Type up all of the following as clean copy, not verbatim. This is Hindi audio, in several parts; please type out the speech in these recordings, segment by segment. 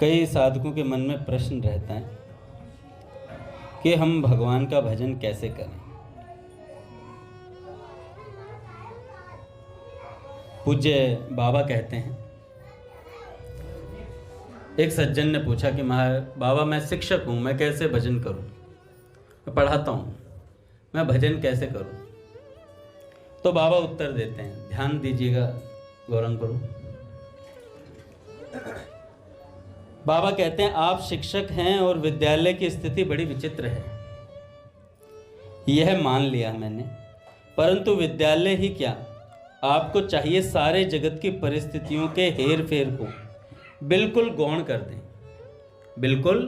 कई साधकों के मन में प्रश्न रहता है कि हम भगवान का भजन कैसे करें। पूज्य बाबा कहते हैं, एक सज्जन ने पूछा कि बाबा मैं शिक्षक हूँ, मैं कैसे भजन करूँ, मैं पढ़ाता हूँ, मैं भजन कैसे करूँ। तो बाबा उत्तर देते हैं, ध्यान दीजिएगा गौरंग प्रभु। बाबा कहते हैं आप शिक्षक हैं और विद्यालय की स्थिति बड़ी विचित्र है, यह मान लिया मैंने, परंतु विद्यालय ही क्या, आपको चाहिए सारे जगत की परिस्थितियों के हेर फेर को बिल्कुल गौण कर दें, बिल्कुल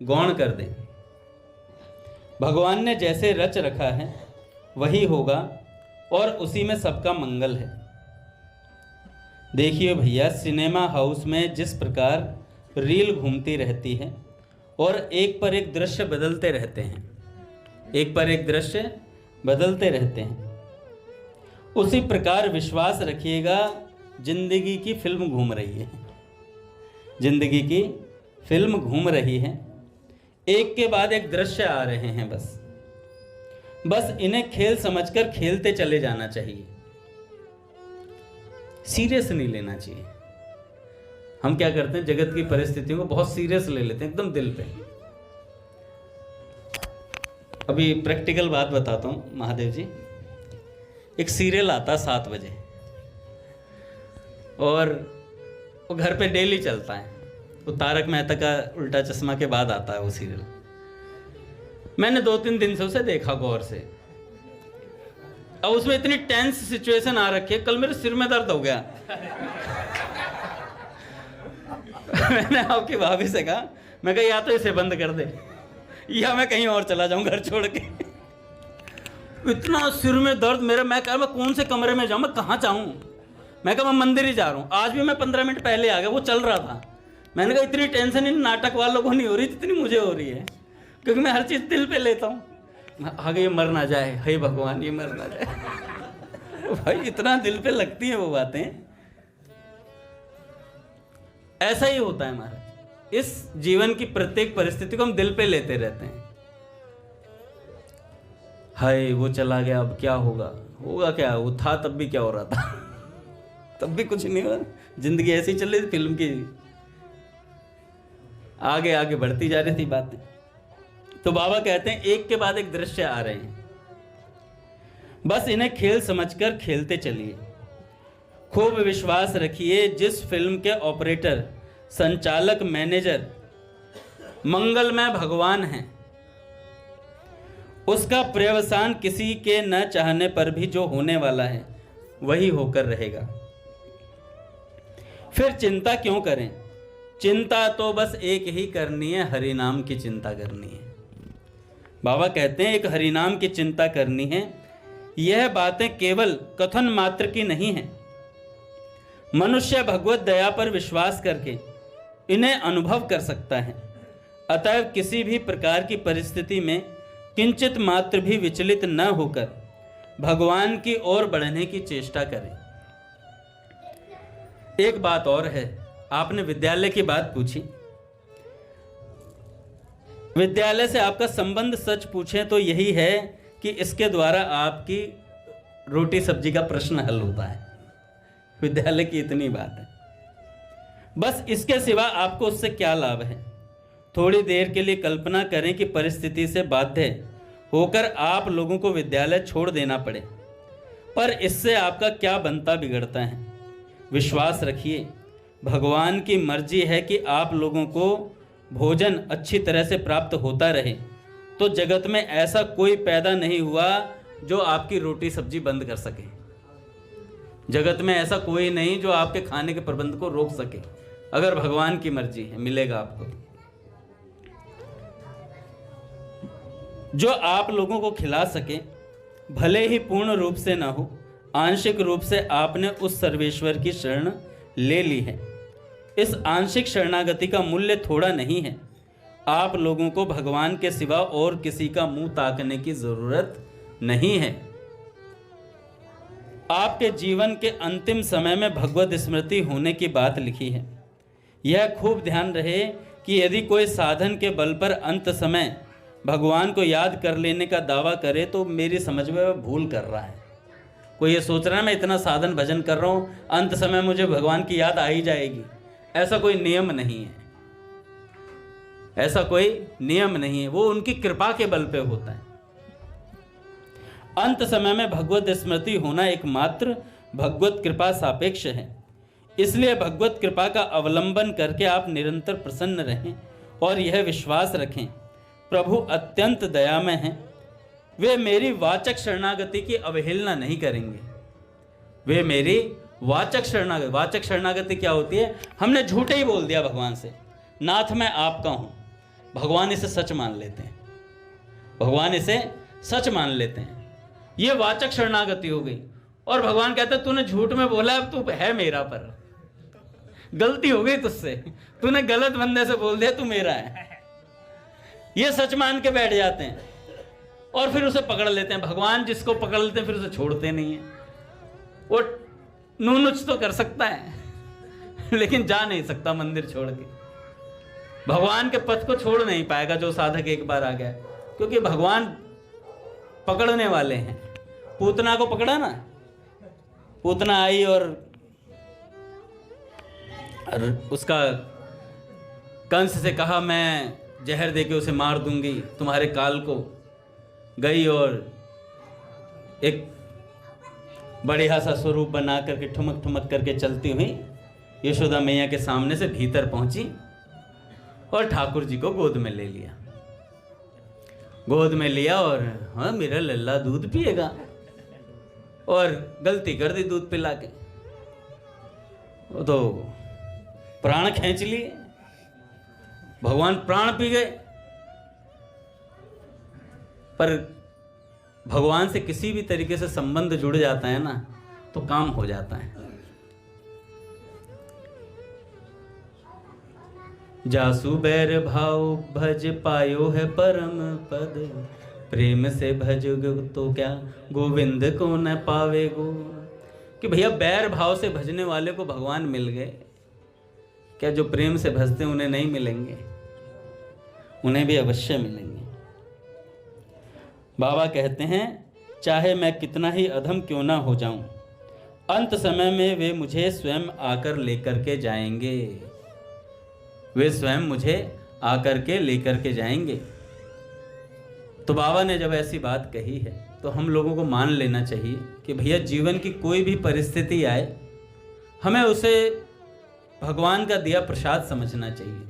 गौण कर दें। भगवान ने जैसे रच रखा है वही होगा और उसी में सबका मंगल है। देखिए भैया, सिनेमा हाउस में जिस प्रकार रील घूमती रहती है और एक पर एक दृश्य बदलते रहते हैं, एक पर एक दृश्य बदलते रहते हैं, उसी प्रकार विश्वास रखिएगा जिंदगी की फिल्म घूम रही है, जिंदगी की फिल्म घूम रही है, एक के बाद एक दृश्य आ रहे हैं। बस इन्हें खेल समझकर खेलते चले जाना चाहिए, सीरियस नहीं लेना चाहिए। हम क्या करते हैं, जगत की परिस्थितियों को बहुत सीरियस ले लेते हैं, एकदम दिल पे। अभी प्रैक्टिकल बात बताता हूं महादेव जी। एक सीरियल आता 7 बजे और वो घर पे डेली चलता है, वो तारक मेहता का उल्टा चश्मा के बाद आता है वो सीरियल। मैंने 2-3 दिन से उसे देखा गौर से। अब उसमें इतनी टेंस सिचुएशन आ रखी है, कल मेरे सिर में दर्द हो गया। मैंने आपकी भाभी से कहा, मैं कहा या तो इसे बंद कर दे या मैं कहीं और चला जाऊं घर छोड़ के। इतना सिर में दर्द मेरा, मैं कहा मैं कौन से कमरे में जाऊं, मैं कहाँ जाऊं। मैं कहा मैं मंदिर ही जा रहा हूं। आज भी मैं 15 मिनट पहले आ गया, वो चल रहा था। मैंने कहा इतनी टेंशन इन नाटक वालों को नहीं हो रही जितनी मुझे हो रही है, क्योंकि मैं हर चीज़ दिल पे लेता हूँ। आगे ये मर ना जाए, हे भगवान ये मर ना जाए। भाई इतना दिल पे लगती है वो बातें। ऐसा ही होता है महाराज, इस जीवन की प्रत्येक परिस्थिति को हम दिल पे लेते रहते हैं। हाय वो चला गया, अब क्या होगा, होगा क्या, वो था तब भी क्या हो रहा था। तब भी कुछ नहीं हुआ। जिंदगी ऐसी चल रही थी, फिल्म की आगे आगे बढ़ती जा रही थी बातें। तो बाबा कहते हैं एक के बाद एक दृश्य आ रहे हैं, बस इन्हें खेल समझकर खेलते चलिए। खूब विश्वास रखिए जिस फिल्म के ऑपरेटर, संचालक, मैनेजर मंगलमय भगवान हैं, उसका पर्यवसान किसी के न चाहने पर भी जो होने वाला है वही होकर रहेगा। फिर चिंता क्यों करें, चिंता तो बस एक ही करनी है, हरि नाम की चिंता करनी है। बाबा कहते हैं एक हरि नाम की चिंता करनी है। यह बातें केवल कथन मात्र की नहीं है। मनुष्य भगवत दया पर विश्वास करके इन्हें अनुभव कर सकता है। अतएव किसी भी प्रकार की परिस्थिति में किंचित मात्र भी विचलित न होकर भगवान की ओर बढ़ने की चेष्टा करें। एक बात और है, आपने विद्यालय की बात पूछी। विद्यालय से आपका संबंध सच पूछें तो यही है कि इसके द्वारा आपकी रोटी सब्जी का प्रश्न हल होता है। विद्यालय की इतनी बात है, बस इसके सिवा आपको उससे क्या लाभ है। थोड़ी देर के लिए कल्पना करें कि परिस्थिति से बाध्य होकर आप लोगों को विद्यालय छोड़ देना पड़े, पर इससे आपका क्या बनता बिगड़ता है। विश्वास रखिए भगवान की मर्जी है कि आप लोगों को भोजन अच्छी तरह से प्राप्त होता रहे। तो जगत में ऐसा कोई पैदा नहीं हुआ जो आपकी रोटी सब्जी बंद कर सके। जगत में ऐसा कोई नहीं जो आपके खाने के प्रबंध को रोक सके। अगर भगवान की मर्जी है मिलेगा आपको। जो आप लोगों को खिला सके, भले ही पूर्ण रूप से ना हो, आंशिक रूप से आपने उस सर्वेश्वर की शरण ले ली है। इस आंशिक शरणागति का मूल्य थोड़ा नहीं है। आप लोगों को भगवान के सिवा और किसी का मुंह ताकने की जरूरत नहीं है। आपके जीवन के अंतिम समय में भगवत स्मृति होने की बात लिखी है। यह खूब ध्यान रहे कि यदि कोई साधन के बल पर अंत समय भगवान को याद कर लेने का दावा करे तो मेरी समझ में वह भूल कर रहा है। कोई ये सोच रहा है मैं इतना साधन भजन कर रहा हूँ, अंत समय मुझे भगवान की याद आ ही जाएगी, ऐसा कोई नियम नहीं है। ऐसा कोई नियम नहीं है, वो उनकी कृपा के बल पे होता है। अंत समय में भगवत स्मृति होना एकमात्र भगवत कृपा सापेक्ष है। इसलिए भगवत कृपा का अवलंबन करके आप निरंतर प्रसन्न रहें और यह विश्वास रखें, प्रभु अत्यंत दयामय हैं, वे मेरी वाचक शरणागति की अवहेलना नहीं करेंगे। वे मेरी वाचक शरणागति क्या होती है? हमने झूठे ही बोल दिया भगवान से, नाथ मैं आपका हूं, भगवान इसे सच मान लेते हैं, भगवान इसे सच मान लेते हैं। ये वाचक शरणागति हो गई। और भगवान कहते हैं तूने झूठ में बोला, अब तू है मेरा, पर गलती हो गई तुझसे, तूने गलत बंदे से बोल दिया तू मेरा है। ये सच मान के बैठ जाते हैं और फिर उसे पकड़ लेते हैं। भगवान जिसको पकड़ लेते हैं फिर उसे छोड़ते नहीं है। वो नूनुच तो कर सकता है लेकिन जा नहीं सकता मंदिर छोड़ के। भगवान के पथ को छोड़ नहीं पाएगा जो साधक एक बार आ गया, क्योंकि भगवान पकड़ने वाले हैं। पूतना को पकड़ा ना, पूतना आई और उसका कंस से कहा मैं जहर देके उसे मार दूंगी तुम्हारे काल को। गई और एक बढ़िया सा स्वरूप बना करके ठुमक ठुमक करके चलती हुई यशोदा मैया के सामने से भीतर पहुंची और ठाकुर जी को गोद में ले लिया। गोद में लिया और हाँ मेरा लल्ला दूध पिएगा, और गलती कर दी दूध पिला के। वो तो प्राण खींच लिए, भगवान प्राण पी गए। पर भगवान से किसी भी तरीके से संबंध जुड़ जाता है ना तो काम हो जाता है। जासु बैर भाव भज पायो है परम पद, प्रेम से भज तो क्या गोविंद को न पावे गो। कि भैया बैर भाव से भजने वाले को भगवान मिल गए, क्या जो प्रेम से भजते उन्हें नहीं मिलेंगे? उन्हें भी अवश्य मिलेंगे। बाबा कहते हैं चाहे मैं कितना ही अधम क्यों ना हो जाऊं, अंत समय में वे मुझे स्वयं आकर लेकर के जाएंगे। वे स्वयं मुझे आकर के लेकर के जाएंगे। तो बाबा ने जब ऐसी बात कही है तो हम लोगों को मान लेना चाहिए कि भैया जीवन की कोई भी परिस्थिति आए, हमें उसे भगवान का दिया प्रसाद समझना चाहिए।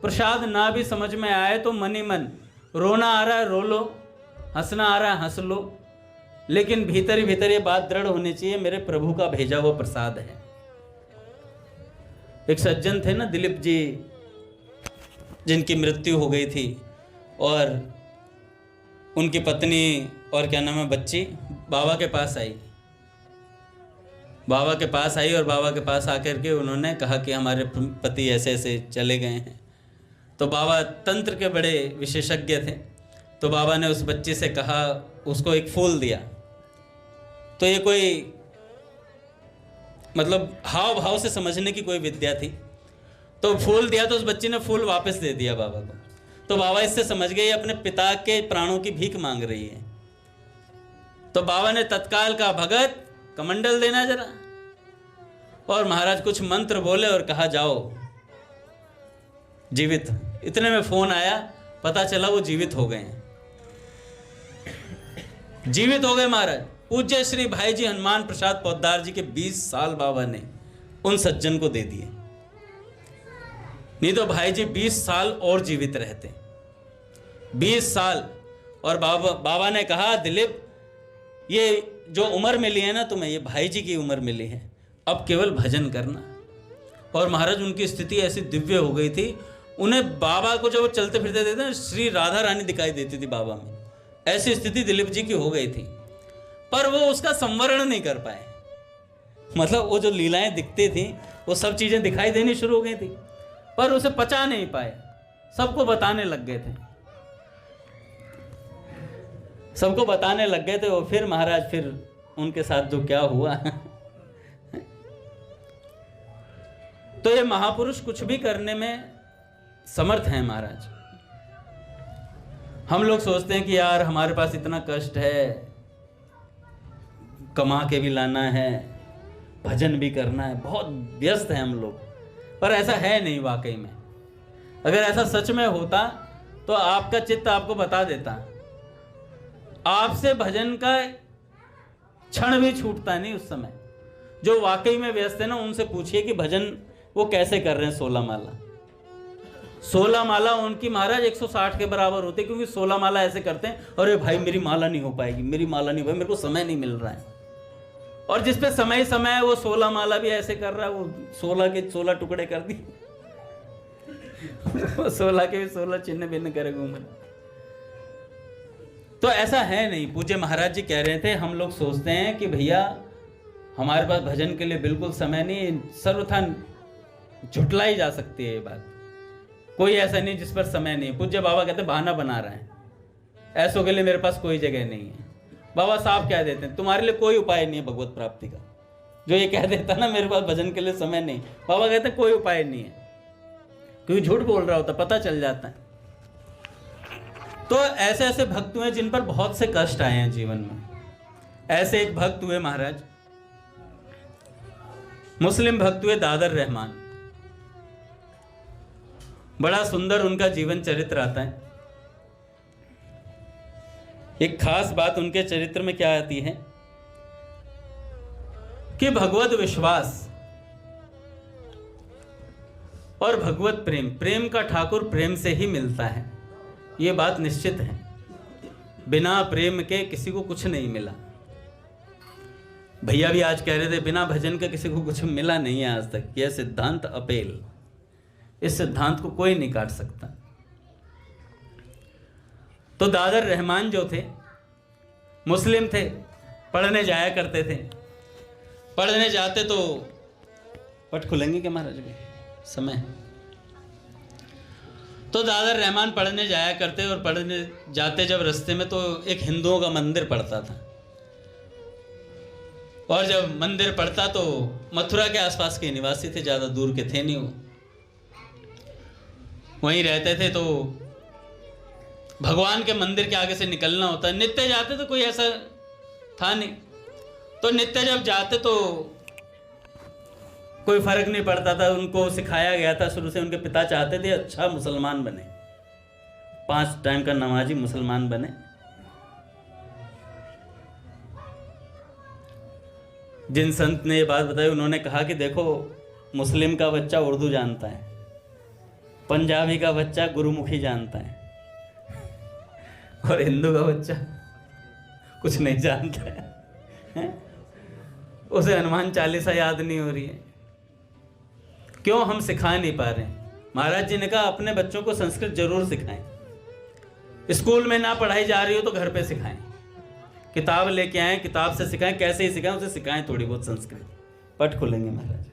प्रसाद ना भी समझ में आए तो मन ही मन, रोना आ रहा है रो लो, हंसना आ रहा है हंस लो, लेकिन भीतर ही भीतर ये बात दृढ़ होनी चाहिए मेरे प्रभु का भेजा हुआ प्रसाद है। एक सज्जन थे ना दिलीप जी, जिनकी मृत्यु हो गई थी और उनकी पत्नी और क्या नाम है बच्ची बाबा के पास आई। बाबा के पास आई और बाबा के पास आकर के उन्होंने कहा कि हमारे पति ऐसे ऐसे चले गए हैं। तो बाबा तंत्र के बड़े विशेषज्ञ थे, तो बाबा ने उस बच्ची से कहा, उसको एक फूल दिया। तो ये कोई मतलब हाव भाव से समझने की कोई विद्या थी। तो फूल दिया तो उस बच्ची ने फूल वापस दे दिया बाबा को। तो बाबा इससे समझ गए अपने पिता के प्राणों की भीख मांग रही है। तो बाबा ने तत्काल कहा भगत कमंडल देना जरा, और महाराज कुछ मंत्र बोले और कहा जाओ जीवित। इतने में फोन आया, पता चला वो जीवित हो गए हैं। जीवित हो गए महाराज। पूज्य श्री भाई जी हनुमान प्रसाद पोद्दार जी के 20 साल बाबा ने उन सज्जन को दे दिए, नहीं तो भाई जी 20 साल और जीवित रहते। 20 साल। और बाबा ने कहा दिलीप ये जो उम्र मिली है ना तुम्हें, ये भाई जी की उम्र मिली है, अब केवल भजन करना। और महाराज उनकी स्थिति ऐसी दिव्य हो गई थी, उन्हें बाबा को जब वो चलते फिरते देते ना श्री राधा रानी दिखाई देती थी बाबा में। ऐसी स्थिति दिलीप जी की हो गई थी, पर वो उसका संवरण नहीं कर पाए। मतलब वो जो लीलाएं दिखती थी वो सब चीजें दिखाई देनी शुरू हो गई थी, पर उसे पचा नहीं पाए। सबको बताने लग गए थे, सबको बताने लग गए थे। और फिर महाराज फिर उनके साथ जो क्या हुआ तो ये महापुरुष कुछ भी करने में समर्थ हैं महाराज। हम लोग सोचते हैं कि यार हमारे पास इतना कष्ट है, कमा के भी लाना है, भजन भी करना है, बहुत व्यस्त हैं हम लोग, पर ऐसा है नहीं वाकई में। अगर ऐसा सच में होता तो आपका चित्त आपको बता देता, आपसे भजन का क्षण भी छूटता नहीं उस समय। जो वाकई में व्यस्त है ना, उनसे पूछिए कि भजन वो कैसे कर रहे हैं। 16 माला 16 माला उनकी महाराज 160 के बराबर होती है, क्योंकि 16 माला ऐसे करते हैं, अरे भाई मेरी माला नहीं हो पाएगी, मेरी माला नहीं, भाई मेरे को समय नहीं मिल रहा है। और जिस पे समय समय है वो 16 माला भी ऐसे कर रहा है, वो 16 के 16 टुकड़े कर दिए वो 16 के भी 16 चिन्ह भिन्न करे घूमे। तो ऐसा है नहीं। पूज्य महाराज जी कह रहे थे, हम लोग सोचते हैं कि भैया हमारे पास भजन के लिए बिल्कुल समय नहीं, सर्वथा झुटलाई जा सकती है ये बात। कोई ऐसा नहीं जिस पर समय नहीं। पूज्य बाबा कहते बहाना बना रहे हैं, ऐसों के लिए मेरे पास कोई जगह नहीं है। बाबा साहब कह देते हैं तुम्हारे लिए कोई उपाय नहीं है भगवत प्राप्ति का। जो ये कह देता ना मेरे पास भजन के लिए समय नहीं, बाबा कहते हैं कोई उपाय नहीं है, क्योंकि झूठ बोल रहा होता, पता चल जाता है। तो ऐसे ऐसे भक्त हुए जिन पर बहुत से कष्ट आए हैं जीवन में। ऐसे एक भक्त हुए महाराज, मुस्लिम भक्त हुए दादर रहमान। बड़ा सुंदर उनका जीवन चरित्र आता है। एक खास बात उनके चरित्र में क्या आती है कि भगवत विश्वास और भगवत प्रेम, प्रेम का ठाकुर प्रेम से ही मिलता है, ये बात निश्चित है। बिना प्रेम के किसी को कुछ नहीं मिला। भैया भी आज कह रहे थे बिना भजन के किसी को कुछ मिला नहीं है आज तक। यह सिद्धांत अपेल, इस सिद्धांत को कोई नहीं काट सकता। तो दादर रहमान जो थे मुस्लिम थे, पढ़ने जाया करते थे। पढ़ने जाते तो पट खुलेंगे क्या महाराज के समय है। तो दादर रहमान पढ़ने जाया करते, और पढ़ने जाते जब रास्ते में तो एक हिंदुओं का मंदिर पड़ता था। और जब मंदिर पड़ता तो मथुरा के आसपास के निवासी थे, ज़्यादा दूर के थे नहीं, वो वहीं रहते थे। तो भगवान के मंदिर के आगे से निकलना होता है। नित्य जाते तो कोई ऐसा था नहीं, तो नित्य जब जाते तो कोई फर्क नहीं पड़ता था। उनको सिखाया गया था शुरू से, उनके पिता चाहते थे अच्छा मुसलमान बने, 5 टाइम का नमाजी मुसलमान बने। जिन संत ने ये बात बताई उन्होंने कहा कि देखो, मुस्लिम का बच्चा उर्दू जानता है, पंजाबी का बच्चा गुरुमुखी जानता है, और हिंदू का बच्चा कुछ नहीं जानता है? उसे हनुमान चालीसा याद नहीं हो रही है। क्यों? हम सिखा नहीं पा रहे हैं। महाराज जी ने कहा अपने बच्चों को संस्कृत जरूर सिखाएं। स्कूल में ना पढ़ाई जा रही हो तो घर पे सिखाएं, किताब लेके आएं, किताब से सिखाएं, कैसे ही सिखाएं, उसे सिखाएं थोड़ी बहुत संस्कृत। पट खुलेंगे महाराज,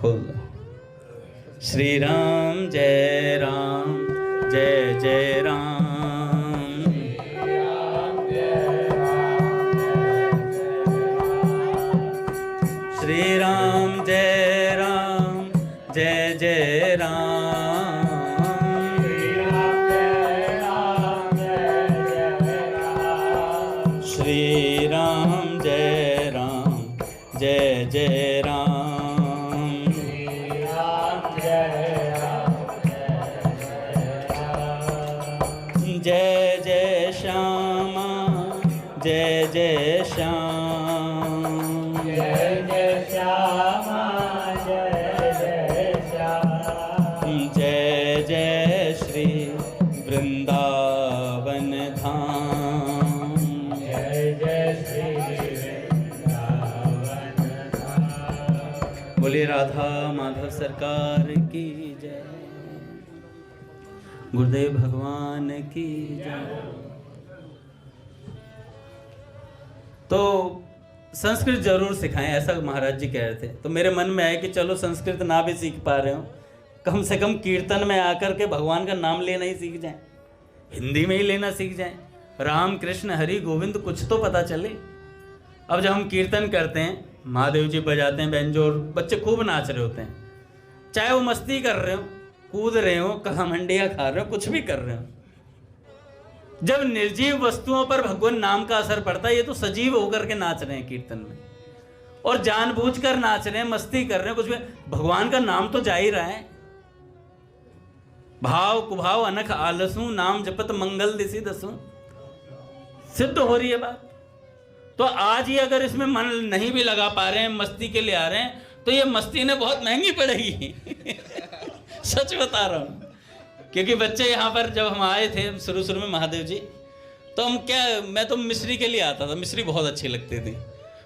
खोल दो। श्री राम जय राम, जय जय राम। श्री राम जय राम, जय जय राम। श्री राम जय राम, जय जय राम। जय जय श्यामा, जय जय श्याम। जय जय श्यामा, जय जय श्याम। जय जय श्री वृंदावन धाम। जय जय श्री वृंदावन धाम। बोलिए राधा माधव सरकार की जय, गुरुदेव भगवान की जय। तो संस्कृत जरूर सिखाएं, ऐसा महाराज जी कह रहे थे। तो मेरे मन में है कि चलो संस्कृत ना भी सीख पा रहे हो, कम से कम कीर्तन में आकर के भगवान का नाम लेना ही सीख जाएं, हिंदी में ही लेना सीख जाएं। राम कृष्ण हरि गोविंद कुछ तो पता चले। अब जब हम कीर्तन करते हैं, महादेव जी बजाते हैं बेंजो, बच्चे खूब नाच रहे होते हैं, चाहे वो मस्ती कर रहे हो, कूद रहे हो, घमंडियां खा रहे हो, कुछ भी कर रहे हो, जब निर्जीव वस्तुओं पर भगवान नाम का असर पड़ता है, ये तो सजीव होकर के नाच रहे हैं कीर्तन में, और जानबूझकर नाच रहे हैं, मस्ती कर रहे हैं, कुछ भी, भगवान का नाम तो जा ही रहा है। भाव कुभाव अनख आलसू, नाम जपत मंगल दिसी दसू, सिद्ध हो रही है बात। तो आज ही अगर इसमें मन नहीं भी लगा पा रहे हैं, मस्ती के लिए आ रहे हैं, तो ये मस्ती ने बहुत महंगी पड़ेगी। सच बता रहा हूं, क्योंकि बच्चे यहाँ पर जब हम आए थे शुरू शुरू में महादेव जी, तो मैं तो मिश्री के लिए आता था, मिश्री बहुत अच्छी लगती थी,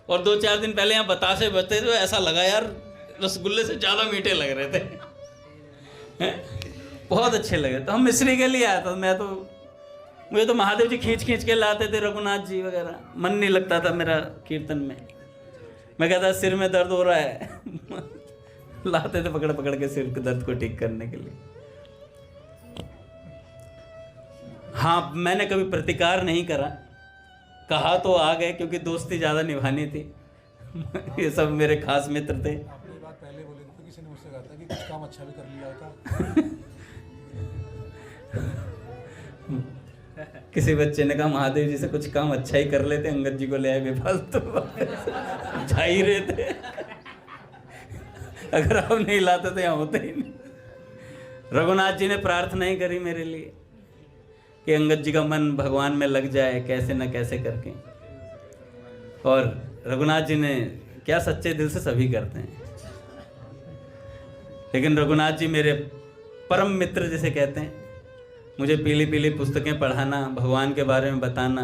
और 2-4 दिन पहले यहाँ बतासे बचते थे, ऐसा लगा यार रसगुल्ले से ज़्यादा मीठे लग रहे थे। बहुत अच्छे लगे, तो हम मिश्री के लिए आया था। मुझे तो महादेव जी खींच खींच के लाते थे, रघुनाथ जी वगैरह, मन नहीं लगता था मेरा कीर्तन में। मैं कहता सिर में दर्द हो रहा है, लाते थे पकड़ पकड़ के सिर के दर्द को ठीक करने के लिए। हाँ, मैंने कभी प्रतिकार नहीं करा, कहा तो आ गए, क्योंकि दोस्ती ज़्यादा निभानी थी। ये सब मेरे खास मित्र थे। आपने बात पहले बोली थी, किसी ने मुझसे कहा था कि कुछ काम अच्छा भी कर लिया होता। किसी बच्चे ने कहा महादेव जी से कुछ काम अच्छा ही कर लेते, अंगद जी को ले आए बेफालतू, जा ही रहे थे। अगर आप नहीं लाते तो यहाँ होते ही नहीं। रघुनाथ जी ने प्रार्थना ही करी मेरे लिए कि अंगद जी का मन भगवान में लग जाए कैसे न कैसे करके, और रघुनाथ जी ने क्या, सच्चे दिल से सभी करते हैं, लेकिन रघुनाथ जी मेरे परम मित्र जिसे कहते हैं। मुझे पीली पीली पुस्तकें पढ़ाना, भगवान के बारे में बताना,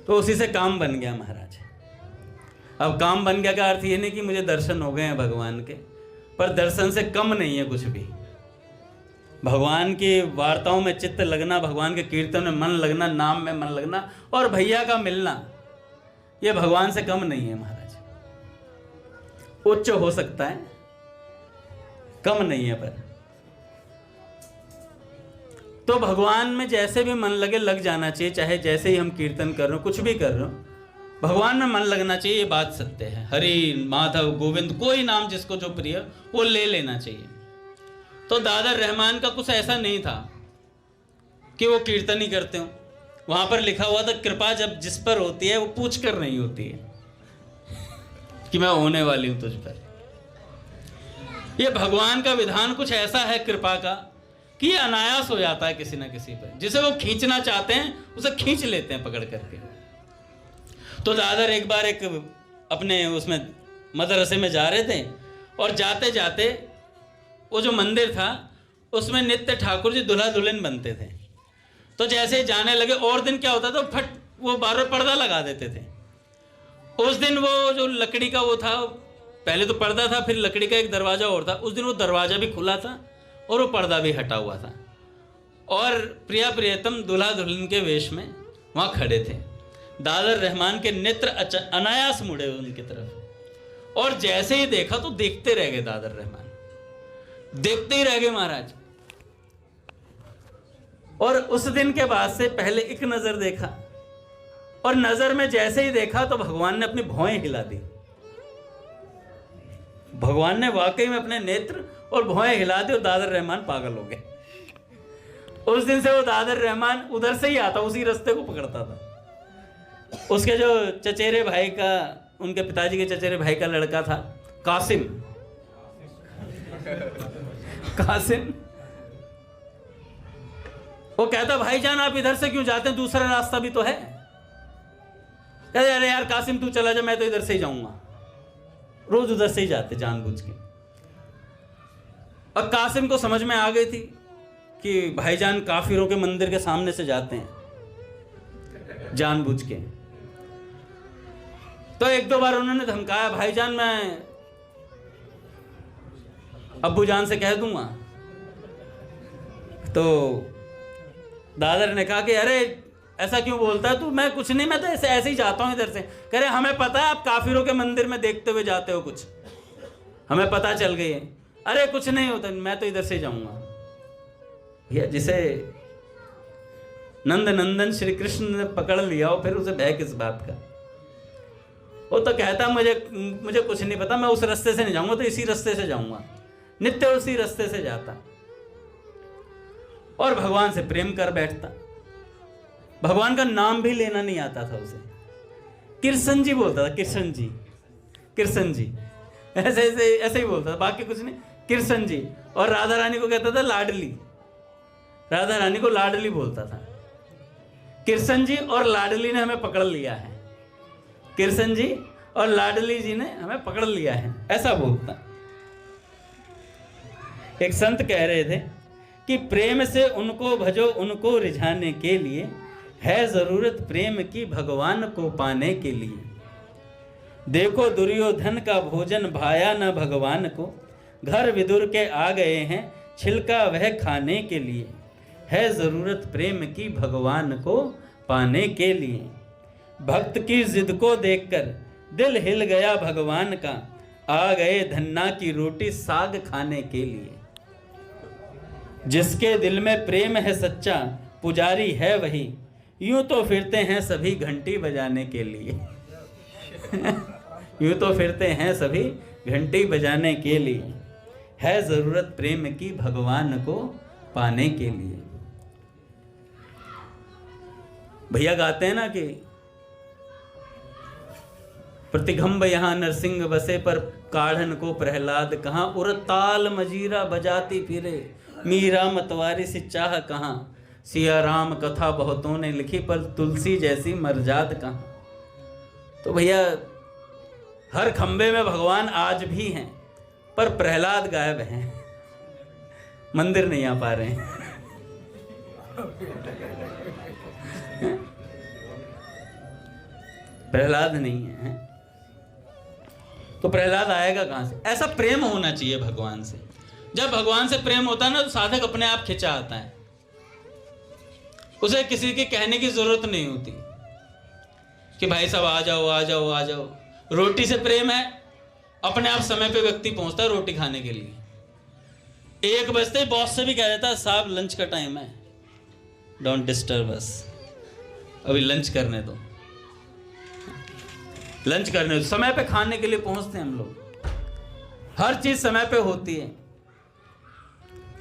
तो उसी से काम बन गया महाराज। अब काम बन गया का अर्थ ये नहीं कि मुझे दर्शन हो गए हैं भगवान के, पर दर्शन से कम नहीं है कुछ भी। भगवान की वार्ताओं में चित्त लगना, भगवान के कीर्तन में मन लगना, नाम में मन लगना, और भैया का मिलना, ये भगवान से कम नहीं है महाराज। उच्च हो सकता है, कम नहीं है। पर तो भगवान में जैसे भी मन लगे, लग जाना चाहिए, चाहे जैसे ही हम कीर्तन कर रहे हो, कुछ भी कर रहे हो, भगवान में मन लगना चाहिए। ये बात सत्य है। हरि, माधव, गोविंद, कोई नाम जिसको जो प्रिय वो ले लेना चाहिए। तो दादर रहमान का कुछ ऐसा नहीं था कि वो कीर्तन ही करते हो। वहां पर लिखा हुआ था, कृपा जब जिस पर होती है वो पूछ कर नहीं होती है कि मैं होने वाली हूं तुझ पर। ये भगवान का विधान कुछ ऐसा है कृपा का कि ये अनायास हो जाता है किसी ना किसी पर। जिसे वो खींचना चाहते हैं उसे खींच लेते हैं पकड़ करके। तो दादर एक बार एक अपने उसमें मदरसे में जा रहे थे, और जाते जाते वो जो मंदिर था उसमें नित्य ठाकुर जी दुल्हा दुल्हन बनते थे। तो जैसे ही जाने लगे, और दिन क्या होता था, फट वो बार पर्दा लगा देते थे। उस दिन वो जो लकड़ी का वो था, पहले तो पर्दा था, फिर लकड़ी का एक दरवाजा और था। उस दिन वो दरवाजा भी खुला था और वो पर्दा भी हटा हुआ था, और प्रिया प्रियतम दुल्हा दुल्हन के वेश में वहाँ खड़े थे। दादर रहमान के नेत्र अनायास मुड़े उनकी तरफ, और जैसे ही देखा तो देखते रह गए दादर रहमान, देखते ही रह गए महाराज। और उस दिन के बाद से पहले एक नजर देखा, और नजर में जैसे ही देखा तो भगवान ने अपनी भौएं हिला दी। भगवान ने वाकई में अपने नेत्र और भौएं हिला दी, और दादर रहमान पागल हो गए। उस दिन से वो दादर रहमान उधर से ही आता, उसी रास्ते को पकड़ता था। उसके जो चचेरे भाई का, उनके पिताजी के चचेरे भाई का लड़का था कासिम, वो कहता भाईजान आप इधर से क्यों जाते हैं, दूसरा रास्ता भी तो है। कहते अरे यार कासिम तू चला जा, मैं तो इधर से ही जाऊंगा। रोज उधर से ही जाते जानबूझ के। अब कासिम को समझ में आ गई थी कि भाईजान काफिरों के मंदिर के सामने से जाते हैं जानबूझ के। तो एक दो बार उन्होंने धमकाया, भाईजान मैं अब्बू जान से कह दूंगा। तो दादर ने कहा कि अरे ऐसा क्यों बोलता है तू, मैं कुछ नहीं, मैं तो ऐसे ही जाता हूँ इधर से। कह रहे हमें पता है आप काफिरों के मंदिर में देखते हुए जाते हो, कुछ हमें पता चल गई है। अरे कुछ नहीं होता, मैं तो इधर से जाऊंगा। भैया जिसे नंद नंदन श्री कृष्ण ने पकड़ लिया हो, फिर उसे भय किस बात का। वो तो कहता मुझे कुछ नहीं पता, मैं उस रास्ते से नहीं जाऊंगा, तो इसी रास्ते से जाऊंगा, नित्य उसी रास्ते से जाता और भगवान से प्रेम कर बैठता। भगवान का नाम भी लेना नहीं आता था उसे, कृष्ण जी बोलता था, कृष्ण जी, कृष्ण जी, ऐसे ऐसे ऐसे ही बोलता था, बाकी कुछ नहीं, कृष्ण जी। और राधा रानी को कहता था लाडली, राधा रानी को लाडली बोलता था। कृष्ण जी और लाडली ने हमें पकड़ लिया है, कृष्ण जी और लाडली जी ने हमें पकड़ लिया है, ऐसा बोलता। एक संत कह रहे थे कि प्रेम से उनको भजो, उनको रिझाने के लिए है जरूरत प्रेम की भगवान को पाने के लिए। देखो दुर्योधन का भोजन भाया न भगवान को, घर विदुर के आ गए हैं छिलका वह खाने के लिए। है जरूरत प्रेम की भगवान को पाने के लिए। भक्त की जिद को देखकर दिल हिल गया भगवान का, आ गए धन्ना की रोटी साग खाने के लिए। जिसके दिल में प्रेम है सच्चा पुजारी है वही, यूं तो फिरते हैं सभी घंटी बजाने के लिए। यूं तो फिरते हैं सभी घंटी बजाने के लिए। है जरूरत प्रेम की भगवान को पाने के लिए। भैया गाते हैं ना कि प्रतिघंब यहाँ नरसिंह बसे पर काढ़न को प्रहलाद कहाँ, उर ताल मजीरा बजाती फिरे मीरा मतवारी सी चाह कहाँ। सिया राम कथा बहुतों ने लिखी पर तुलसी जैसी मर्जाद कहाँ। तो भैया हर खंबे में भगवान आज भी हैं, पर प्रहलाद गायब हैं, मंदिर नहीं आ पा रहे हैं। प्रहलाद नहीं है, तो प्रहलाद आएगा कहां से? ऐसा प्रेम होना चाहिए भगवान से। जब भगवान से प्रेम होता है ना, तो साधक अपने आप खिंचा आता है, उसे किसी के कहने की जरूरत नहीं होती कि भाई साहब आ जाओ आ जाओ आ जाओ। रोटी से प्रेम है, अपने आप समय पे व्यक्ति पहुंचता है रोटी खाने के लिए। 1 बजते ही बॉस से भी कह देता है साहब लंच का टाइम है, डोंट डिस्टर्ब अस, अभी लंच करने दो, लंच करने दो। समय पे खाने के लिए पहुंचते हैं हम लोग। हर चीज समय पे होती है,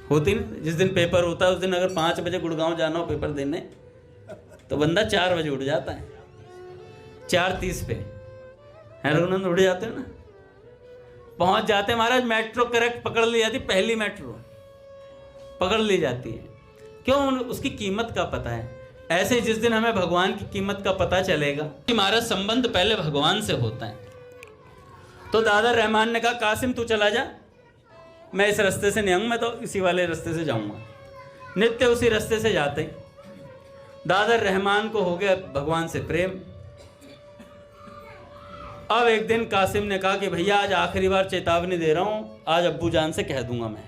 होती ना। जिस दिन पेपर होता है उस दिन अगर 5 बजे गुड़गांव जाना हो पेपर देने, तो बंदा 4 बजे उठ जाता है, 4:30 पे है रघुनंदन, उठ जाते हैं ना, पहुंच जाते हैं महाराज। मेट्रो करेक्ट पकड़ ली जाती, पहली मेट्रो पकड़ ली जाती है। क्यों? उसकी कीमत का पता है। ऐसे जिस दिन हमें भगवान की कीमत का पता चलेगा कि हमारा संबंध पहले भगवान से होता है। तो दादा रहमान ने कहा कासिम तू चला जा, मैं इस रास्ते से नहीं आऊंगा, मैं तो इसी वाले रास्ते से जाऊंगा। नित्य उसी रास्ते से जाते दादा रहमान को हो गया भगवान से प्रेम। अब एक दिन कासिम ने कहा कि भैया आज आखिरी बार चेतावनी दे रहा हूं, आज अब्बू जान से कह दूंगा मैं।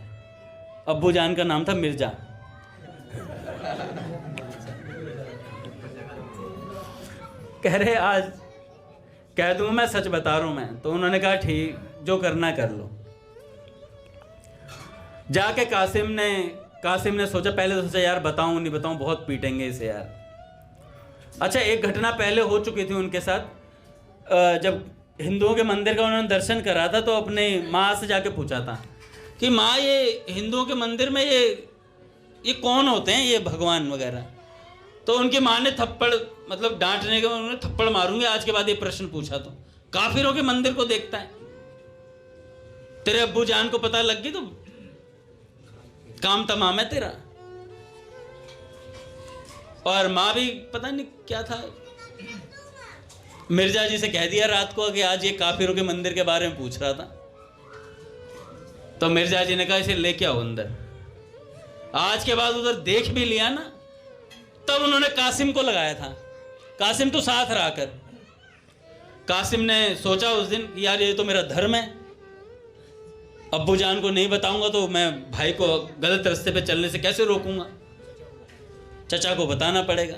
अब्बू जान का नाम था मिर्जा। कह रहे आज कह दूंगा, मैं सच बता रहा हूं मैं। तो उन्होंने कहा ठीक, जो करना कर लो। जाके कासिम ने सोचा, पहले तो सोचा यार बताऊं नहीं बताऊं, बहुत पीटेंगे इसे यार। अच्छा, एक घटना पहले हो चुकी थी उनके साथ। जब हिंदुओं के मंदिर का उन्होंने दर्शन करा था, तो अपने माँ से जाके पूछा था कि माँ ये हिंदुओं के मंदिर में ये कौन होते हैं ये भगवान वगैरह। तो उनकी माँ ने थप्पड़, मतलब डांटने के उन्होंने थप्पड़ मारूंगे आज के बाद ये प्रश्न पूछा तो। काफिरों के मंदिर को देखता है, तेरे अब्बू जान को पता लग गई तो काम तमाम है तेरा। और माँ भी पता नहीं क्या था, मिर्जा जी से कह दिया रात को कि आज ये काफिरों के मंदिर के बारे में पूछ रहा था। तो मिर्जा जी ने कहा इसे लेके आओ अंदर। आज के बाद उधर देख भी लिया ना, तब उन्होंने कासिम को लगाया था, कासिम तो साथ रहा कर। कासिम ने सोचा उस दिन कि यार ये तो मेरा धर्म है, अब्बू जान को नहीं बताऊंगा तो मैं भाई को गलत रास्ते पे चलने से कैसे रोकूंगा, चचा को बताना पड़ेगा।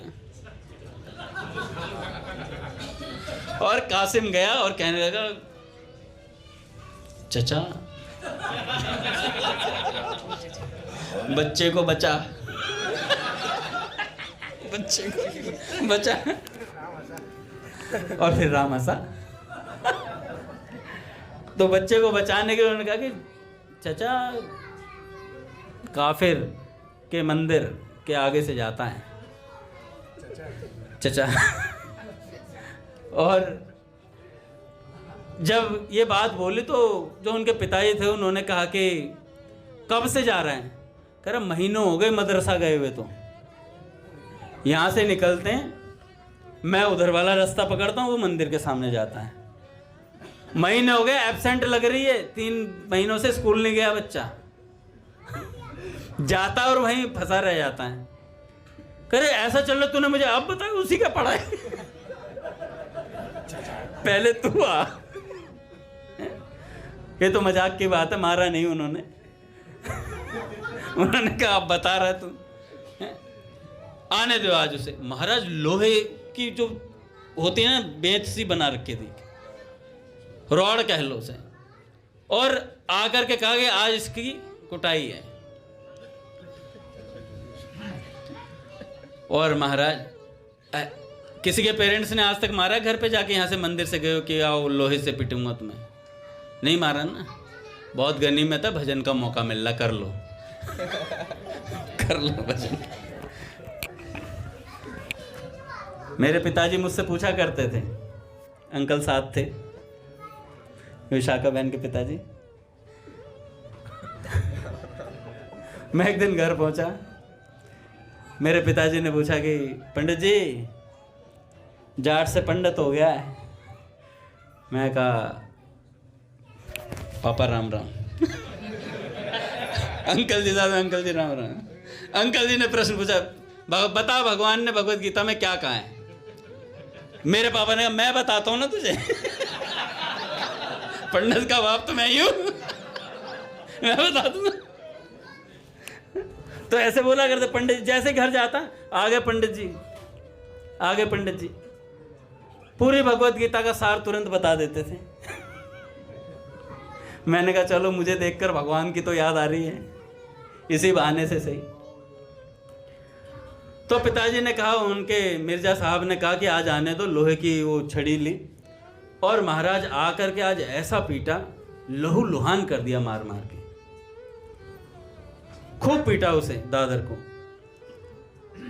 और कासिम गया और कहने लगा चचा बच्चे को बचा, बच्चे को बचा। और फिर राम हंसा। तो बच्चे को बचाने के लिए उन्होंने कहा कि चचा काफिर के मंदिर के आगे से जाता है चचा। और जब ये बात बोली तो जो उनके पिताजी थे उन्होंने कहा कि कब से जा रहे हैं? कह रहे महीनों हो गए मदरसा गए हुए, तो यहाँ से निकलते हैं, मैं उधर वाला रास्ता पकड़ता हूँ, वो मंदिर के सामने जाता है। महीने हो गए, एब्सेंट लग रही है, 3 महीनों से स्कूल नहीं गया बच्चा, जाता और वहीं फंसा रह जाता है। कह रहे ऐसा चल रहा, तूने मुझे अब बताया, उसी का पढ़ा है। पहले तू आ। ये तो मजाक की बात है, मारा नहीं उन्होंने। उन्होंने कहा अब बता रहा तू, आने दो आज उसे। महाराज लोहे की जो होती है ना बेंच सी बना रखी थी, रॉड कह लो उसे, और आकर के कहा कि आज इसकी कुटाई है। और महाराज किसी के पेरेंट्स ने आज तक मारा घर पे जाके, यहाँ से मंदिर से गए हो कि आओ लोहे से पिटूंगा तुम्हें? नहीं मारा ना, बहुत गनीमत है, भजन का मौका मिल रहा, कर लो कर लो भजन। मेरे पिताजी मुझसे पूछा करते थे, अंकल साथ थे, विशाखा बहन के पिताजी। मैं एक दिन घर पहुंचा, मेरे पिताजी ने पूछा कि पंडित जी जाट से पंडित हो गया है? मैं कहा पापा राम राम। अंकल जी दादा, अंकल जी राम राम। अंकल जी ने प्रश्न पूछा, बता भगवान ने भगवत गीता में क्या कहा है? मेरे पापा ने कहा मैं बताता हूं ना तुझे। पंडित का बाप तो मैं ही हूं, मैं बता दूंगा। तो ऐसे बोला करते पंडित, जैसे घर जाता आगे पंडित जी, आगे पंडित जी, पूरी भगवत गीता का सार तुरंत बता देते थे। मैंने कहा चलो मुझे देखकर भगवान की तो याद आ रही है, इसी बहाने से सही। तो पिताजी ने कहा, उनके मिर्जा साहब ने कहा कि आज आने दो, लोहे की वो छड़ी ली और महाराज आकर के आज ऐसा पीटा, लहू लुहान कर दिया, मार मार के खूब पीटा उसे दादर को।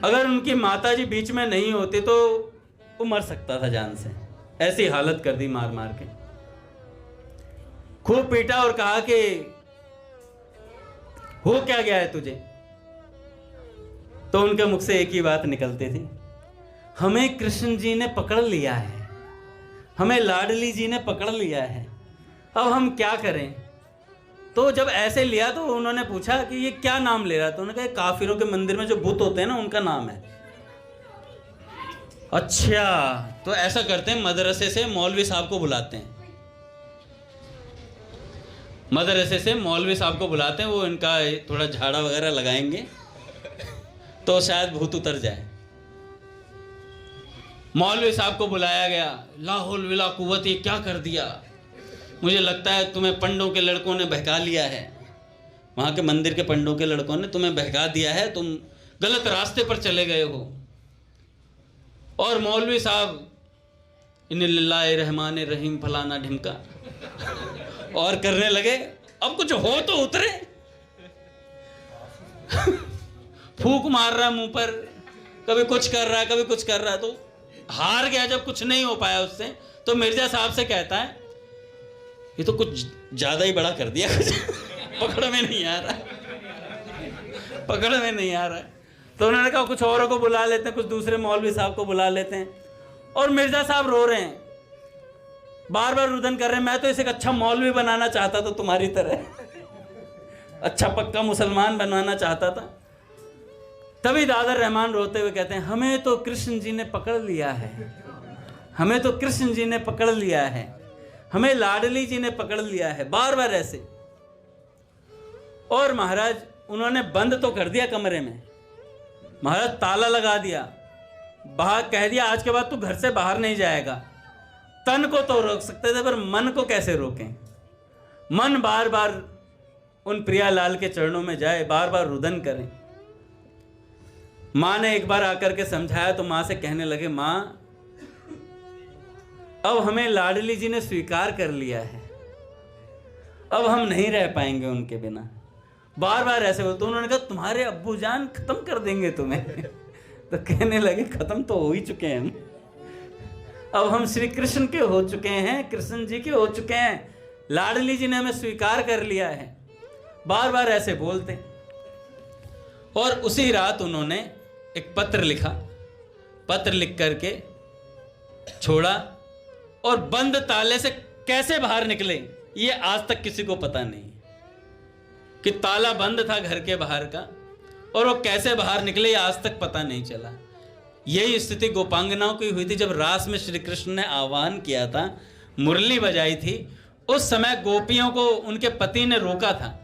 अगर उनकी माताजी बीच में नहीं होती तो वो मर सकता था जान से, ऐसी हालत कर दी मार मार के। खूब पीटा और कहा कि हो क्या गया है तुझे? तो उनके मुख से एक ही बात निकलती थी, हमें कृष्ण जी ने पकड़ लिया है, हमें लाडली जी ने पकड़ लिया है, अब हम क्या करें? तो जब ऐसे लिया तो उन्होंने पूछा कि ये क्या नाम ले रहा है? तो उन्होंने कहा काफिरों के मंदिर में जो भूत होते हैं ना, उनका नाम है। अच्छा, तो ऐसा करते हैं, मदरसे से मौलवी साहब को बुलाते हैं, मदरसे से मौलवी साहब को बुलाते हैं, वो इनका थोड़ा झाड़ा वगैरह लगाएंगे तो शायद भूत उतर जाए। मौलवी साहब को बुलाया गया, ला हौल वला कुव्वत, ये क्या कर दिया? मुझे लगता है तुम्हें पंडों के लड़कों ने बहका लिया है, वहाँ के मंदिर के पंडों के लड़कों ने तुम्हें बहका दिया है, तुम गलत रास्ते पर चले गए हो। और मौलवी साहब इन्निल्लाहि रहमान रहीम फलाना ढिमका और करने लगे। अब कुछ हो तो उतरे। फूंक मार रहा है मुंह पर, कभी कुछ कर रहा है, कभी कुछ कर रहा है। तो हार गया, जब कुछ नहीं हो पाया उससे, तो मिर्जा साहब से कहता है ये तो कुछ ज्यादा ही बड़ा कर दिया, पकड़ में नहीं आ रहा, पकड़ में नहीं आ रहा। तो उन्होंने कहा कुछ औरों को बुला लेते हैं, कुछ दूसरे मौलवी साहब को बुला लेते हैं। और मिर्जा साहब रो रहे हैं, बार बार रुदन कर रहे हैं, मैं तो इसे एक अच्छा मौलवी बनाना चाहता था तुम्हारी तरह, अच्छा पक्का मुसलमान बनवाना चाहता था। तभी दादर रहमान रोते हुए कहते हैं, हमें तो कृष्ण जी ने पकड़ लिया है, हमें तो कृष्ण जी ने पकड़ लिया है, हमें लाडली जी ने पकड़ लिया है, बार बार ऐसे। और महाराज उन्होंने बंद तो कर दिया कमरे में, महाराज ताला लगा दिया, बाहर कह दिया आज के बाद तू घर से बाहर नहीं जाएगा। तन को तो रोक सकते थे, पर मन को कैसे रोकें? मन बार बार उन प्रियालाल के चरणों में जाए, बार बार रुदन करें। माँ ने एक बार आकर के समझाया तो माँ से कहने लगे, माँ अब हमें लाडली जी ने स्वीकार कर लिया है, अब हम नहीं रह पाएंगे उनके बिना। बार बार ऐसे बोलते। तो उन्होंने कहा तुम्हारे अब्बू जान खत्म कर देंगे तुम्हें। तो कहने लगे खत्म तो हो ही चुके हैं हम, अब हम श्री कृष्ण के हो चुके हैं, कृष्ण जी के हो चुके हैं, लाडली जी ने हमें स्वीकार कर लिया है। बार बार ऐसे बोलते। और उसी रात उन्होंने एक पत्र लिखा, पत्र लिख करके छोड़ा, और बंद ताले से कैसे बाहर निकले ये आज तक किसी को पता नहीं कि ताला बंद था घर के बाहर का, और वो कैसे बाहर निकले ये आज तक पता नहीं चला। यही स्थिति गोपांगनाओं की हुई थी जब रास में श्री कृष्ण ने आह्वान किया था, मुरली बजाई थी। उस समय गोपियों को उनके पति ने रोका था।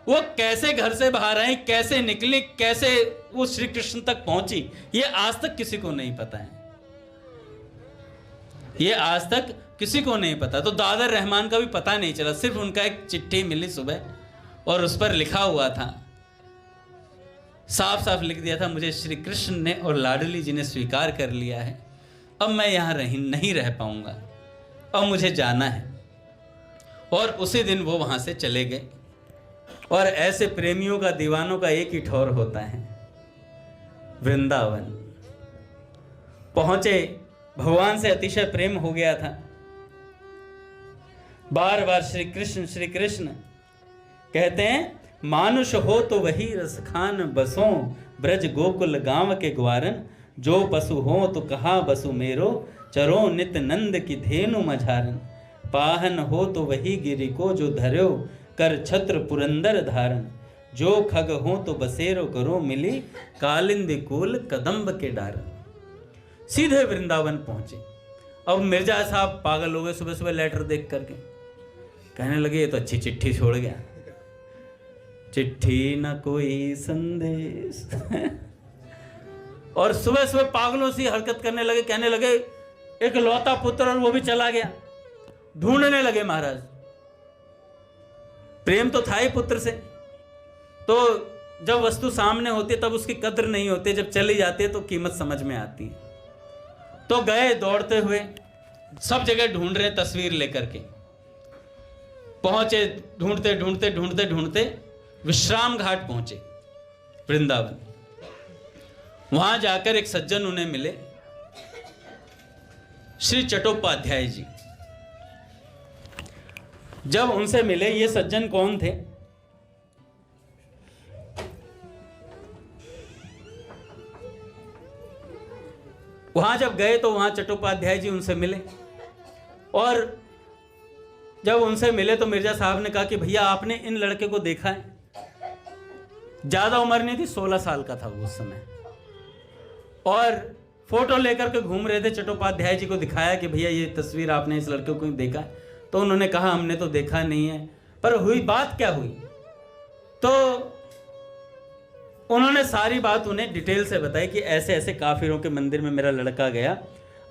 वो कैसे घर से बाहर आई, कैसे निकली, कैसे वो श्री कृष्ण तक पहुंची, ये आज तक किसी को नहीं पता है, ये आज तक किसी को नहीं पता। तो दादर रहमान का भी पता नहीं चला, सिर्फ उनका एक चिट्ठी मिली सुबह और उस पर लिखा हुआ था, साफ साफ लिख दिया था, मुझे श्री कृष्ण ने और लाडली जी ने स्वीकार कर लिया है, अब मैं यहाँ नहीं रह पाऊंगा, अब मुझे जाना है। और उसी दिन वो वहाँ से चले गए। और ऐसे प्रेमियों का, दीवानों का एक ही ठौर होता है, वृंदावन पहुंचे। भगवान से अतिशय प्रेम हो गया था, बार बार श्री कृष्ण कहते हैं, मानुष हो तो वही रसखान बसों, ब्रज गोकुल गांव के ग्वारन, जो पशु हो तो कहा बसु मेरो, चरो नित नंद की धेनु मझारन, पाहन हो तो वही गिरि को जो धर्यो, कर छत्र पुरंदर धारन, जो खग हो तो बसेरो करो मिली, कालिंदी कुल कदम्ब के डारन। सीधे वृंदावन पहुंचे। अब मिर्जा साहब पागल हो गए सुबह सुबह लेटर देख करके, कहने लगे ये तो अच्छी चिट्ठी छोड़ गया, चिट्ठी न कोई संदेश। और सुबह सुबह पागलों सी हरकत करने लगे, कहने लगे एक लौता पुत्र और वो भी चला गया। ढूंढने लगे महाराज, प्रेम तो था ही पुत्र से, तो जब वस्तु सामने होती है तब उसकी कद्र नहीं होती, जब चली जाती है तो कीमत समझ में आती है। तो गए दौड़ते हुए, सब जगह ढूंढ रहे, तस्वीर लेकर के पहुंचे। ढूंढते ढूंढते ढूंढते ढूंढते विश्राम घाट पहुंचे वृंदावन। वहां जाकर एक सज्जन उन्हें मिले, श्री चट्टोपाध्याय जी। जब उनसे मिले, ये सज्जन कौन थे? वहां जब गए तो वहां चट्टोपाध्याय जी उनसे मिले, और जब उनसे मिले तो मिर्जा साहब ने कहा कि भैया आपने इन लड़के को देखा है? ज्यादा उम्र नहीं थी, 16 साल का था वो उस समय, और फोटो लेकर के घूम रहे थे। चट्टोपाध्याय जी को दिखाया कि भैया ये तस्वीर आपने इस लड़के को देखा है? तो उन्होंने कहा हमने तो देखा नहीं है, पर हुई बात क्या हुई? तो उन्होंने सारी बात उन्हें डिटेल से बताई कि ऐसे ऐसे काफिरों के मंदिर में मेरा लड़का गया,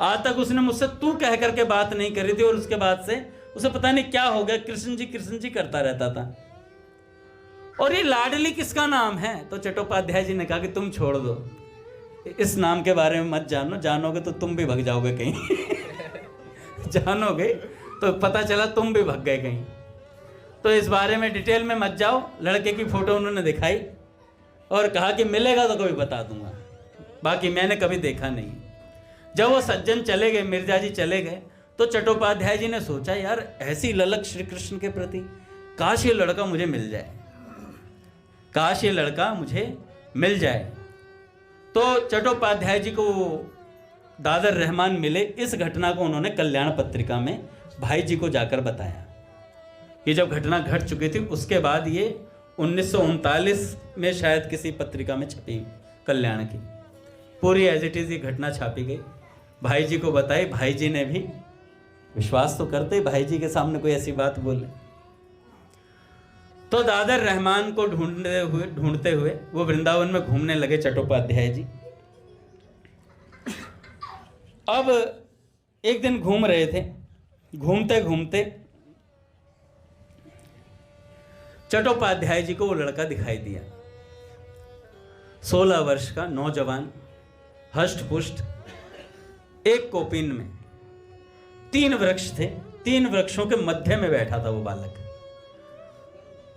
आज तक उसने मुझसे तू कह करके बात नहीं करी थी, और उसके बाद से उसे पता नहीं क्या हो गया, कृष्ण जी करता रहता था। और ये लाडली किसका नाम है? तो चट्टोपाध्याय जी ने कहा कि तुम छोड़ दो, इस नाम के बारे में मत जानो, जानोगे तो तुम भी भग जाओगे कहीं। जानोगे तो पता चला तुम भी भग गए कहीं, तो इस बारे में डिटेल में मत जाओ। लड़के की फोटो उन्होंने दिखाई और कहा कि मिलेगा तो कभी बता दूंगा, बाकी मैंने कभी देखा नहीं। जब वो सज्जन चले गए, मिर्जा जी चले गए, तो चट्टोपाध्याय जी ने सोचा यार ऐसी ललक श्री कृष्ण के प्रति, काश ये लड़का मुझे मिल जाए, काश ये लड़का मुझे मिल जाए। तो चट्टोपाध्याय जी को दादर रहमान मिले। इस घटना को उन्होंने कल्याण पत्रिका में भाई जी को जाकर बताया। ये जब घटना घट चुकी थी उसके बाद ये 1939 में शायद किसी पत्रिका में छपी, कल्याण की पूरी एज इट इज ये घटना छापी गई। भाई जी को बताई, भाई जी ने भी विश्वास तो करते, भाई जी के सामने कोई ऐसी बात बोले। तो दादर रहमान को ढूंढते हुए वो वृंदावन में घूमने लगे चट्टोपाध्याय जी। अब एक दिन घूम रहे थे, घूमते घूमते चट्टोपाध्याय जी को वो लड़का दिखाई दिया, 16 वर्ष का नौजवान, हष्ट पुष्ट। एक कोपिन में 3 वृक्ष थे, 3 वृक्षों के मध्य में बैठा था वो बालक।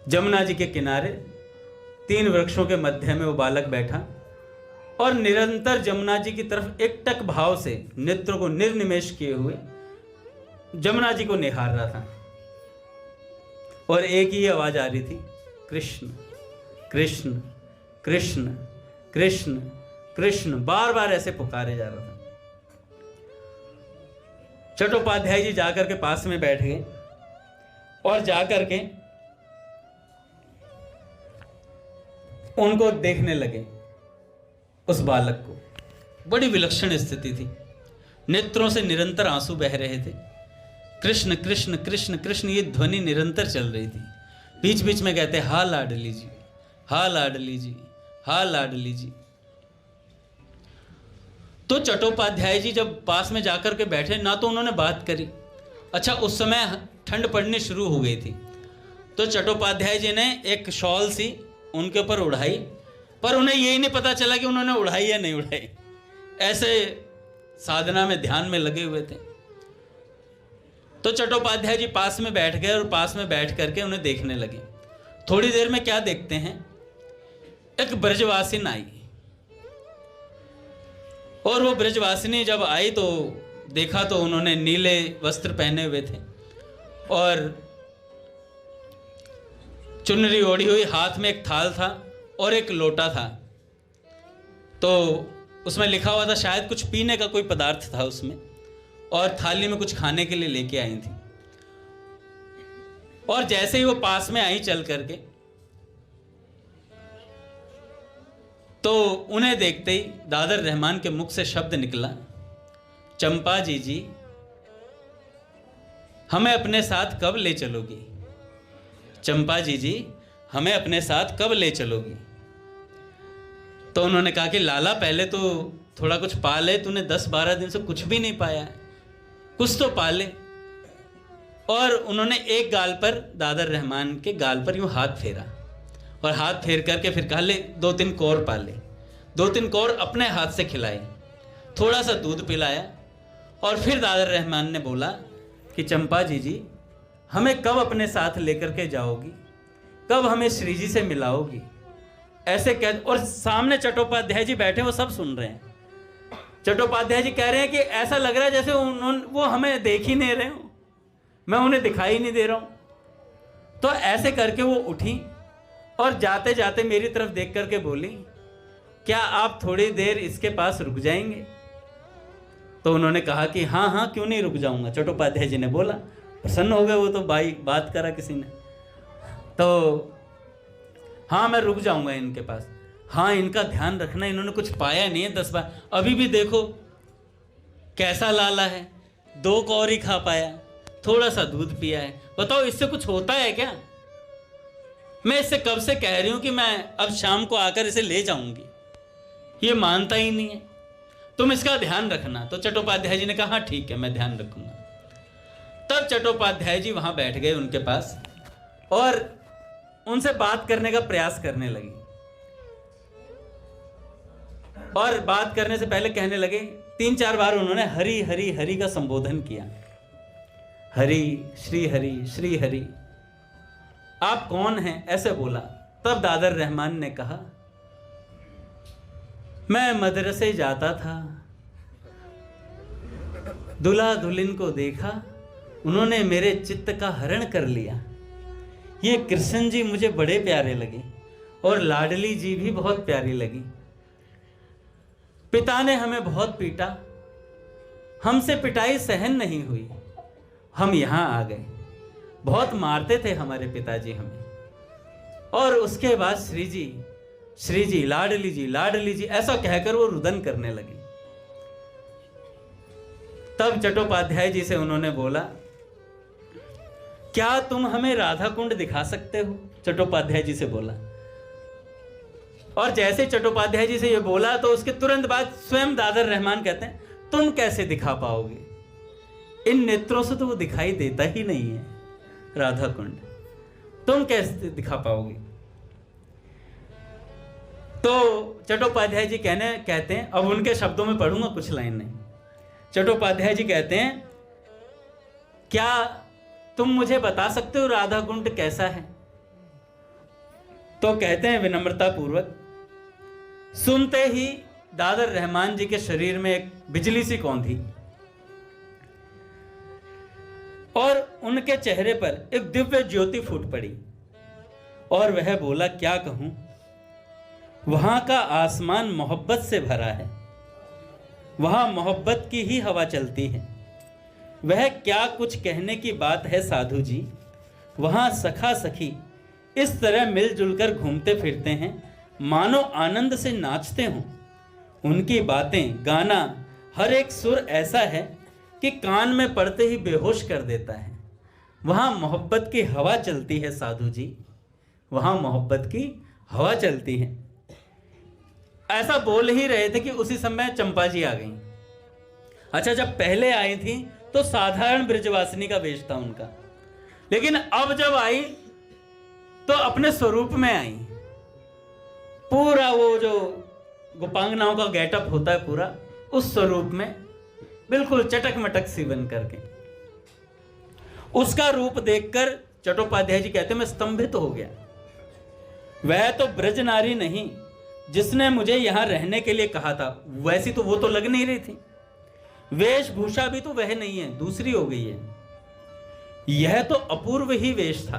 जमुना जी के किनारे 3 वृक्षों के मध्य में वो बालक बैठा और निरंतर जमुना जी की तरफ एकटक भाव से नेत्रों को निर्निमेष किए हुए जमुना जी को निहार रहा था। और एक ही आवाज आ रही थी, कृष्ण कृष्ण कृष्ण कृष्ण कृष्ण, बार बार ऐसे पुकारे जा रहा था। चट्टोपाध्याय जी जाकर के पास में बैठ गए और जाकर के उनको देखने लगे, उस बालक को। बड़ी विलक्षण स्थिति थी, नेत्रों से निरंतर आंसू बह रहे थे। कृष्ण कृष्ण कृष्ण कृष्ण ये ध्वनि निरंतर चल रही थी। बीच बीच में कहते, हा लाडली जी, हा लाडली जी, हा लाडली जी। तो चट्टोपाध्याय जी जब पास में जाकर के बैठे, ना तो उन्होंने बात करी। अच्छा, उस समय ठंड पड़नी शुरू हो गई थी, तो चट्टोपाध्याय जी ने एक शॉल सी उनके ऊपर उड़ाई, पर उन्हें यही नहीं पता चला कि उन्होंने उड़ाई या नहीं उड़ाई। ऐसे साधना में, ध्यान में लगे हुए थे। तो चट्टोपाध्याय जी पास में बैठ गए और पास में बैठ करके उन्हें देखने लगे। थोड़ी देर में क्या देखते हैं, एक ब्रजवासिन आई। और वो ब्रजवासिनी जब आई तो देखा तो उन्होंने नीले वस्त्र पहने हुए थे और चुनरी ओढ़ी हुई, हाथ में एक थाल था और एक लोटा था। तो उसमें लिखा हुआ था, शायद कुछ पीने का कोई पदार्थ था उसमें, और थाली में कुछ खाने के लिए लेके आई थी। और जैसे ही वो पास में आई चल करके, तो उन्हें देखते ही दादर रहमान के मुख से शब्द निकला, चंपा जी हमें अपने साथ कब ले चलोगी? चंपा जी हमें अपने साथ कब ले चलोगी? तो उन्होंने कहा कि लाला पहले तो थोड़ा कुछ पा ले, तूने 10-12 दिन से कुछ भी नहीं पाया है, कुछ तो पा ले। और उन्होंने एक गाल पर, दादर रहमान के गाल पर यूं हाथ फेरा और हाथ फेर करके फिर कहा, ले 2-3 कौर पा ले। 2-3 कौर अपने हाथ से खिलाए, थोड़ा सा दूध पिलाया और फिर दादर रहमान ने बोला कि चंपा जी हमें कब अपने साथ लेकर के जाओगी, कब हमें श्री जी से मिलाओगी? ऐसे कह, और सामने चट्टोपाध्याय जी बैठे, वो सब सुन रहे हैं। चट्टोपाध्याय जी कह रहे हैं कि ऐसा लग रहा है जैसे वो हमें देख ही नहीं रहे हो, मैं उन्हें दिखाई नहीं दे रहा हूं। तो ऐसे करके वो उठी और जाते जाते मेरी तरफ देख करके बोली, क्या आप थोड़ी देर इसके पास रुक जाएंगे? तो उन्होंने कहा कि हाँ हाँ, क्यों नहीं रुक जाऊंगा। चट्टोपाध्याय जी ने बोला, प्रसन्न हो गए वो तो, भाई बात करा किसी ने, तो हाँ मैं रुक जाऊंगा इनके पास। हाँ, इनका ध्यान रखना, इन्होंने कुछ पाया नहीं है 10 बार। अभी भी देखो कैसा लाला है, 2 कौर ही खा पाया, थोड़ा सा दूध पिया है। बताओ इससे कुछ होता है क्या? मैं इससे कब से कह रही हूं कि मैं अब शाम को आकर इसे ले जाऊंगी, ये मानता ही नहीं है, तुम इसका ध्यान रखना। तो चट्टोपाध्याय जी ने कहा, हाँ ठीक है, मैं ध्यान रखूंगा। तब चट्टोपाध्याय जी वहां बैठ गए उनके पास और उनसे बात करने का प्रयास करने लगी। और बात करने से पहले कहने लगे, 3-4 बार उन्होंने हरि हरि हरि का संबोधन किया, हरि श्री हरि श्री हरि। आप कौन हैं? ऐसे बोला। तब दादर रहमान ने कहा, मैं मदरसे जाता था, दुल्हा दुल्हन को देखा, उन्होंने मेरे चित्त का हरण कर लिया। ये कृष्ण जी मुझे बड़े प्यारे लगे और लाडली जी भी बहुत प्यारी लगी। पिता ने हमें बहुत पीटा, हमसे पिटाई सहन नहीं हुई, हम यहां आ गए। बहुत मारते थे हमारे पिताजी हमें। और उसके बाद श्री जी लाडली जी ऐसा कहकर वो रुदन करने लगे। तब चट्टोपाध्याय जी से उन्होंने बोला, क्या तुम हमें राधा कुंड दिखा सकते हो? चट्टोपाध्याय जी से बोला। और जैसे चट्टोपाध्याय जी से ये बोला तो उसके तुरंत बाद स्वयं दादर रहमान कहते हैं, तुम कैसे दिखा पाओगे, इन नेत्रों से तो वो दिखाई देता ही नहीं है राधा कुंड, तुम कैसे दिखा पाओगे? तो चट्टोपाध्याय जी कहते हैं, अब उनके शब्दों में पढ़ूंगा कुछ लाइन नहीं। चट्टोपाध्याय जी कहते हैं, क्या तुम मुझे बता सकते हो राधा कुंड कैसा है? तो कहते हैं विनम्रता पूर्वक, सुनते ही दादर रहमान जी के शरीर में एक बिजली सी कौंधी और उनके चेहरे पर एक दिव्य ज्योति फूट पड़ी और वह बोला, क्या कहूं, वहां का आसमान मोहब्बत से भरा है, वहां मोहब्बत की ही हवा चलती है। वह क्या कुछ कहने की बात है साधु जी, वहां सखा सखी इस तरह मिलजुल कर घूमते फिरते हैं मानो आनंद से नाचते हों। उनकी बातें, गाना, हर एक सुर ऐसा है कि कान में पड़ते ही बेहोश कर देता है। वहां मोहब्बत की हवा चलती है साधु जी, वहां मोहब्बत की हवा चलती है। ऐसा बोल ही रहे थे कि उसी समय चंपा जी आ गई। अच्छा, जब पहले आई थी तो साधारण ब्रजवासिनी का वेश था उनका, लेकिन अब जब आई तो अपने स्वरूप में आई। पूरा वो जो गोपांगनाओं का गेटअप होता है पूरा, उस स्वरूप में बिल्कुल चटक मटक सी बन करके। उसका रूप देखकर चट्टोपाध्याय जी कहते मैं स्तंभित हो गया। वह तो ब्रज नारी नहीं जिसने मुझे यहां रहने के लिए कहा था, वैसी तो वो तो लग नहीं रही थी। वेशभूषा भी तो वह नहीं है, दूसरी हो गई है। यह तो अपूर्व ही वेश था।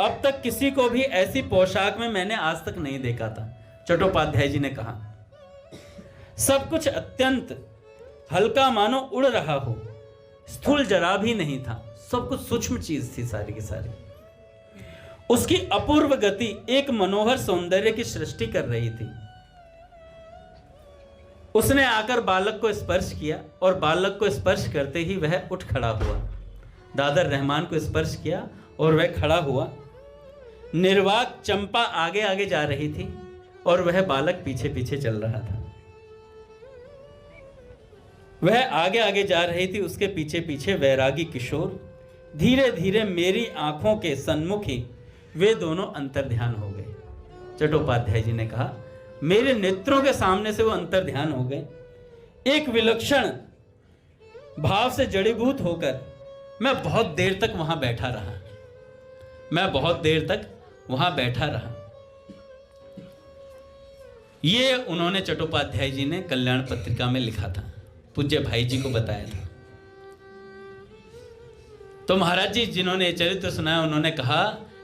अब तक किसी को भी ऐसी पोशाक में मैंने आज तक नहीं देखा था, चट्टोपाध्याय जी ने कहा। सब कुछ अत्यंत हल्का मानो उड़ रहा हो, स्थूल जरा भी नहीं था, सब कुछ सूक्ष्म चीज थी सारी की सारी। उसकी अपूर्व गति एक मनोहर सौंदर्य की सृष्टि कर रही थी। उसने आकर बालक को स्पर्श किया और बालक को स्पर्श करते ही वह उठ खड़ा हुआ। दादर रहमान को स्पर्श किया और वह खड़ा हुआ। निर्वाक चंपा आगे आगे जा रही थी और वह बालक पीछे पीछे चल रहा था। वह आगे आगे जा रही थी, उसके पीछे पीछे वैरागी किशोर। धीरे धीरे मेरी आंखों के सन्मुख ही वे दोनों अंतर्ध्यान हो गए। चट्टोपाध्याय जी ने कहा, मेरे नेत्रों के सामने से वो अंतर्ध्यान हो गए। एक विलक्षण भाव से जड़ीभूत होकर मैं बहुत देर तक वहां बैठा रहा। ये उन्होंने चट्टोपाध्याय जी ने कल्याण पत्रिका में लिखा था, पूज्य भाई जी को बताया था। तो महाराज जी जिन्होंने ये चरित्र सुनाया, उन्होंने कहा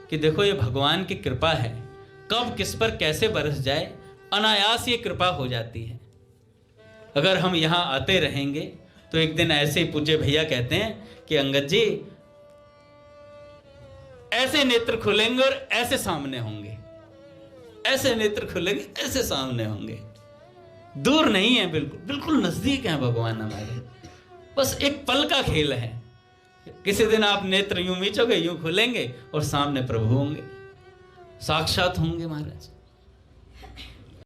कि देखो ये भगवान की कृपा है, कब किस पर कैसे बरस जाए अनायास ये कृपा हो जाती है। अगर हम यहाँ आते रहेंगे तो एक दिन ऐसे ही पूज्य भैया कहते हैं कि अंगद जी ऐसे नेत्र खुलेंगे और ऐसे सामने होंगे, ऐसे नेत्र खुलेंगे ऐसे सामने होंगे। दूर नहीं है, बिल्कुल बिल्कुल नजदीक है भगवान हमारे, बस एक पल का खेल है। किसी दिन आप नेत्र यूं मीचोगे, यूं खुलेंगे और सामने प्रभु होंगे, साक्षात होंगे महाराज।